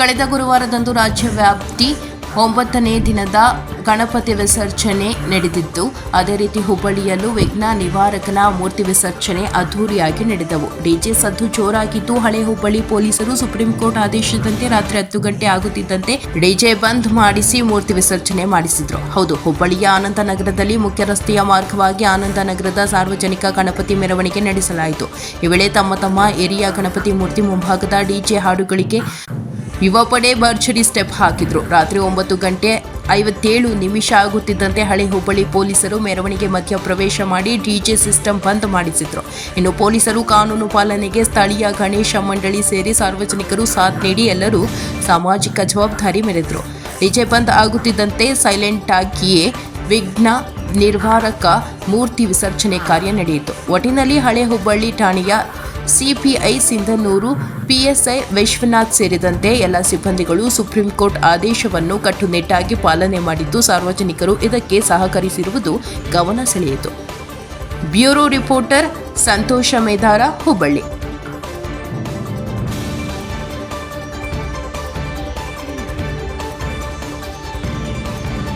ಕಳೆದ ಗುರುವಾರದಂದು ರಾಜ್ಯವ್ಯಾಪ್ತಿ 9ನೇ ದಿನದ ಗಣಪತಿ ವಿಸರ್ಜನೆ ನಡೆದಿದ್ದು, ಅದೇ ರೀತಿ ಹುಬ್ಬಳ್ಳಿಯಲ್ಲೂ ವಿಘ್ನ ನಿವಾರಕನ ಮೂರ್ತಿ ವಿಸರ್ಜನೆ ಅದ್ದೂರಿಯಾಗಿ ನಡೆದವು. ಡಿಜೆ ಸದ್ದು ಜೋರಾಗಿದ್ದು, ಹಳೆ ಹುಬ್ಬಳ್ಳಿ ಪೊಲೀಸರು ಸುಪ್ರೀಂ ಕೋರ್ಟ್ ಆದೇಶದಂತೆ ರಾತ್ರಿ 10 ಗಂಟೆ ಆಗುತ್ತಿದ್ದಂತೆ ಡಿಜೆ ಬಂದ್ ಮಾಡಿಸಿ ಮೂರ್ತಿ ವಿಸರ್ಜನೆ ಮಾಡಿಸಿದ್ರು. ಹೌದು, ಹುಬ್ಬಳ್ಳಿಯ ಆನಂದನಗರದಲ್ಲಿ ಮುಖ್ಯ ರಸ್ತೆಯ ಮಾರ್ಗವಾಗಿ ಆನಂದನಗರದ ಸಾರ್ವಜನಿಕ ಗಣಪತಿ ಮೆರವಣಿಗೆ ನಡೆಸಲಾಯಿತು. ಈ ವೇಳೆ ತಮ್ಮ ಏರಿಯಾ ಗಣಪತಿ ಮೂರ್ತಿ ಮುಂಭಾಗದ ಡಿಜೆ ಹಾಡುಗಳಿಗೆ ಯುವ ಪಡೆ ಭರ್ಜರಿ ಸ್ಟೆಪ್ ಹಾಕಿದ್ರು. ರಾತ್ರಿ 9 ಗಂಟೆ 57 ನಿಮಿಷ ಆಗುತ್ತಿದ್ದಂತೆ ಹಳೆ ಹುಬ್ಬಳ್ಳಿ ಪೊಲೀಸರು ಮೆರವಣಿಗೆ ಮಧ್ಯ ಪ್ರವೇಶ ಮಾಡಿ ಡಿಜೆ ಸಿಸ್ಟಮ್ ಬಂದ್ ಮಾಡಿಸಿದ್ರು. ಇನ್ನು ಪೊಲೀಸರು ಕಾನೂನು ಪಾಲನೆಗೆ ಸ್ಥಳೀಯ ಗಣೇಶ ಮಂಡಳಿ ಸೇರಿ ಸಾರ್ವಜನಿಕರು ಸಾಥ್ ನೀಡಿ ಎಲ್ಲರೂ ಸಾಮಾಜಿಕ ಜವಾಬ್ದಾರಿ ಮೆರೆದ್ರು. ಡಿಜೆ ಬಂದ್ ಆಗುತ್ತಿದ್ದಂತೆ ಸೈಲೆಂಟ್ ಆಗಿಯೇ ವಿಘ್ನ ನಿವಾರಕ ಮೂರ್ತಿ ವಿಸರ್ಜನೆ ಕಾರ್ಯ ನಡೆಯಿತು. ಒಟ್ಟಿನಲ್ಲಿ ಹಳೆ ಹುಬ್ಬಳ್ಳಿ ಠಾಣೆಯ ಸಿಪಿಐ ಸಿಂಧನೂರು, ಪಿಎಸ್ಐ ವಿಶ್ವನಾಥ್ ಸೇರಿದಂತೆ ಎಲ್ಲ ಸಿಬ್ಬಂದಿಗಳು ಸುಪ್ರೀಂ ಕೋರ್ಟ್ ಆದೇಶವನ್ನು ಕಟ್ಟುನಿಟ್ಟಾಗಿ ಪಾಲನೆ ಮಾಡಿದ್ದು, ಸಾರ್ವಜನಿಕರು ಇದಕ್ಕೆ ಸಹಕರಿಸಿರುವುದು ಗಮನ ಸೆಳೆಯಿತು. ಬ್ಯೂರೋ ರಿಪೋರ್ಟರ್ ಸಂತೋಷ ಮೇದಾರ, ಹುಬ್ಬಳ್ಳಿ.